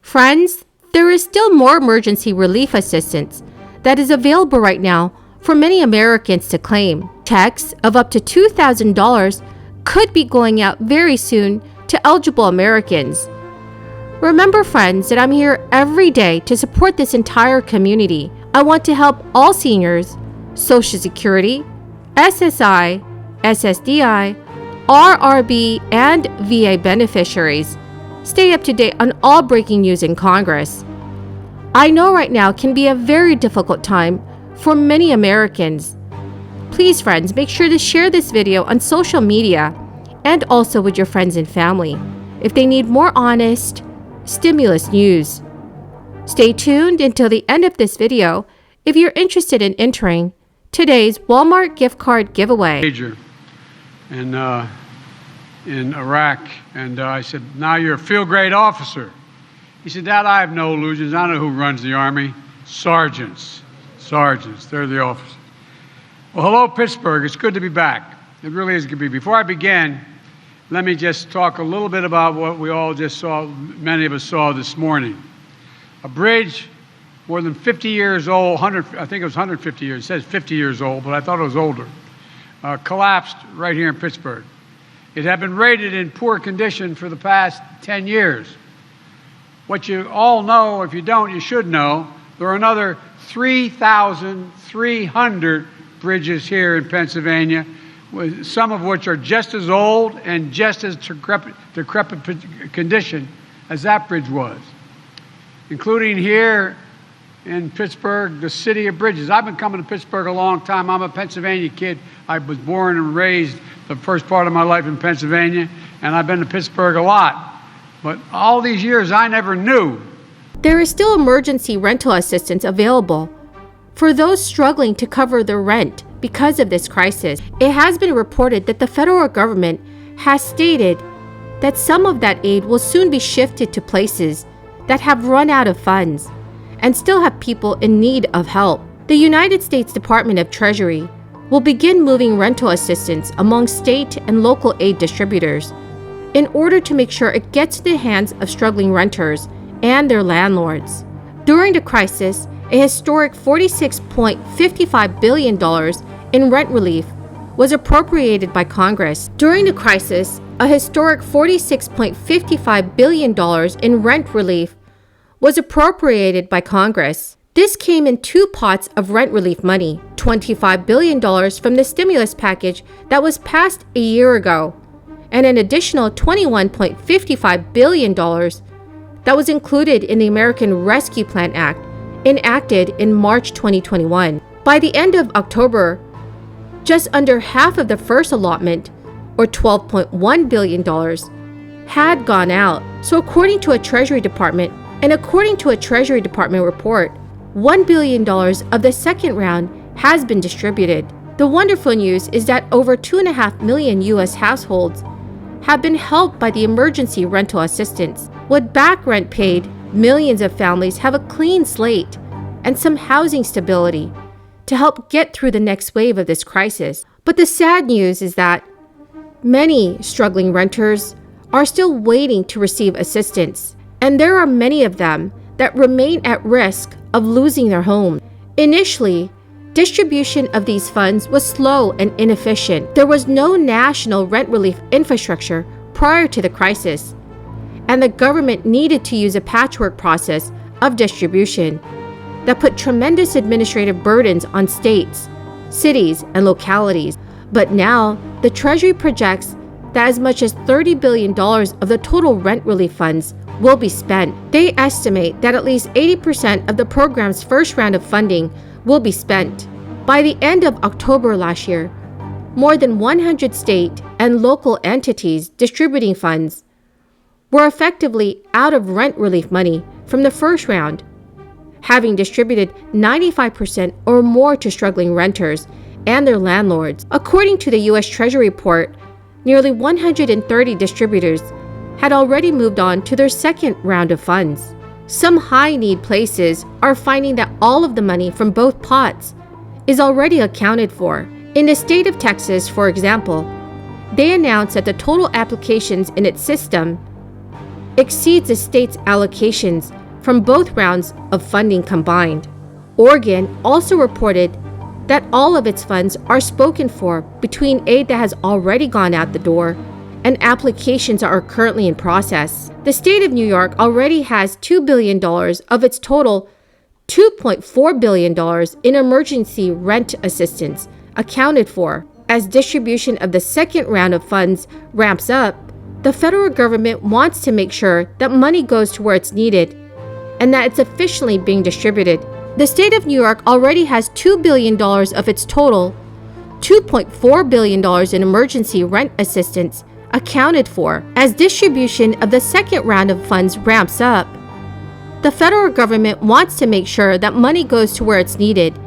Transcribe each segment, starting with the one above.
Friends, there is still more emergency relief assistance that is available right now for many Americans to claim. Checks of up to $2,000 could be going out very soon to eligible Americans. Remember, friends, that I'm here every day to support this entire community. I want to help all seniors, Social Security, SSI, SSDI, RRB, and VA beneficiaries stay up to date on all breaking news in Congress. I know right now can be a very difficult time for many Americans. Please, friends, make sure to share this video on social media and also with your friends and family if they need more honest stimulus news. Stay tuned until the end of this video if you're interested in entering today's Walmart gift card giveaway. Major in Iraq, and I said, now you're a field grade officer. He said, Dad, I have no illusions. I know who runs the Army. Sergeants, they're the officers. Well, hello, Pittsburgh. It's good to be back. It really is good to be. Before I begin, let me just talk a little bit about what we all just saw, many of us saw this morning. A bridge more than 50 years old, I think it was 150 years, it says 50 years old, but I thought it was older, collapsed right here in Pittsburgh. It had been rated in poor condition for the past 10 years. What you all know, if you don't, you should know, there are another 3,300 bridges here in Pennsylvania, some of which are just as old and just as decrepit condition as that bridge was, including here in Pittsburgh, the city of bridges. I've been coming to Pittsburgh a long time. I'm a Pennsylvania kid. I was born and raised the first part of my life in Pennsylvania, and I've been to Pittsburgh a lot. But all these years, I never knew. There is still emergency rental assistance available for those struggling to cover their rent because of this crisis. It has been reported that the federal government has stated that some of that aid will soon be shifted to places that have run out of funds and still have people in need of help. The United States Department of Treasury will begin moving rental assistance among state and local aid distributors in order to make sure it gets to the hands of struggling renters and their landlords. During the crisis, a historic $46.55 billion in rent relief was appropriated by Congress. During the crisis, a historic $46.55 billion in rent relief was appropriated by Congress. This came in two pots of rent relief money, $25 billion from the stimulus package that was passed a year ago, and an additional $21.55 billion that was included in the American Rescue Plan Act, enacted in March 2021. By the end of October, just under half of the first allotment, or $12.1 billion, had gone out. So according to a Treasury Department report, $1 billion of the second round has been distributed. The wonderful news is that over 2.5 million U.S. households have been helped by the emergency rental assistance. With back rent paid, millions of families have a clean slate and some housing stability to help get through the next wave of this crisis. But the sad news is that many struggling renters are still waiting to receive assistance, and there are many of them that remain at risk of losing their home. Initially, distribution of these funds was slow and inefficient. There was no national rent relief infrastructure prior to the crisis, and the government needed to use a patchwork process of distribution that put tremendous administrative burdens on states, cities, and localities. But now, the Treasury projects that as much as $30 billion of the total rent relief funds will be spent. They estimate that at least 80% of the program's first round of funding will be spent. By the end of October last year, more than 100 state and local entities distributing funds were effectively out of rent relief money from the first round, having distributed 95% or more to struggling renters and their landlords. According to the U.S. Treasury report, nearly 130 distributors had already moved on to their second round of funds. Some high-need places are finding that all of the money from both pots is already accounted for. In the state of Texas, for example, they announced that the total applications in its system exceeds the state's allocations from both rounds of funding combined. Oregon also reported that all of its funds are spoken for between aid that has already gone out the door and applications are currently in process. The state of New York already has $2 billion of its total $2.4 billion in emergency rent assistance accounted for. As distribution of the second round of funds ramps up, the federal government wants to make sure that money goes to where it's needed and that it's efficiently being distributed. The state of New York already has $2 billion of its total $2.4 billion in emergency rent assistance accounted for. As distribution of the second round of funds ramps up, the federal government wants to make sure that money goes to where it's needed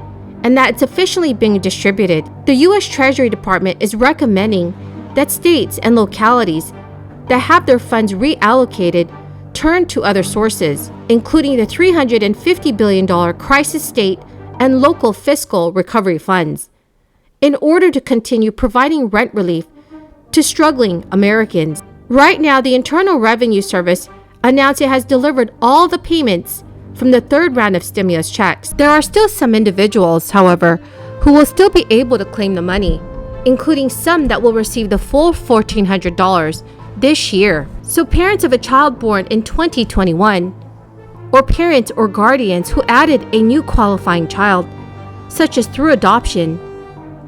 and that it's efficiently being distributed. The U.S. Treasury Department is recommending that states and localities that have their funds reallocated turn to other sources, including the $350 billion crisis state and local fiscal recovery funds, in order to continue providing rent relief to struggling Americans. Right now, the Internal Revenue Service announced it has delivered all the payments from the third round of stimulus checks. There are still some individuals, however, who will still be able to claim the money, including some that will receive the full $1,400 this year. So parents of a child born in 2021, or parents or guardians who added a new qualifying child, such as through adoption,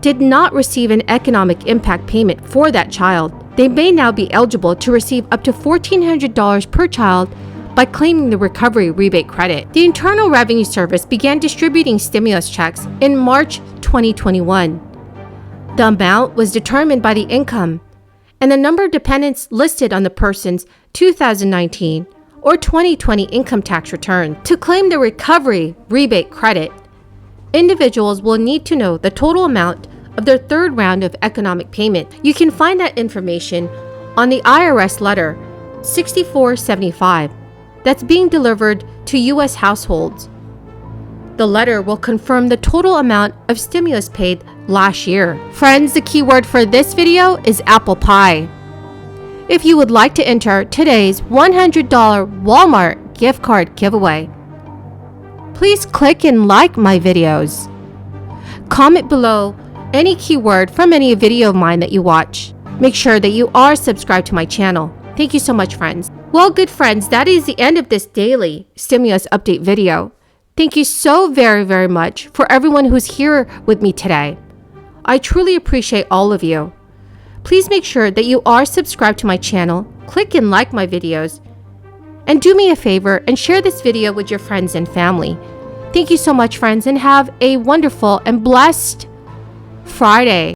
did not receive an economic impact payment for that child. They may now be eligible to receive up to $1,400 per child by claiming the recovery rebate credit. The Internal Revenue Service began distributing stimulus checks in March 2021. The amount was determined by the income and the number of dependents listed on the person's 2019 or 2020 income tax return. To claim the recovery rebate credit, individuals will need to know the total amount of their third round of economic payment. You can find that information on the IRS letter 6475 that's being delivered to U.S. households. The letter will confirm the total amount of stimulus paid last year. Friends, the keyword for this video is apple pie. If you would like to enter today's $100 Walmart gift card giveaway, please click and like my videos. Comment below any keyword from any video of mine that you watch. Make sure that you are subscribed to my channel. Thank you so much, friends. Well, good friends, that is the end of this daily stimulus update video. Thank you so very, very much for everyone who's here with me today. I truly appreciate all of you. Please make sure that you are subscribed to my channel, click and like my videos, and do me a favor and share this video with your friends and family. Thank you so much, friends, and have a wonderful and blessed Friday.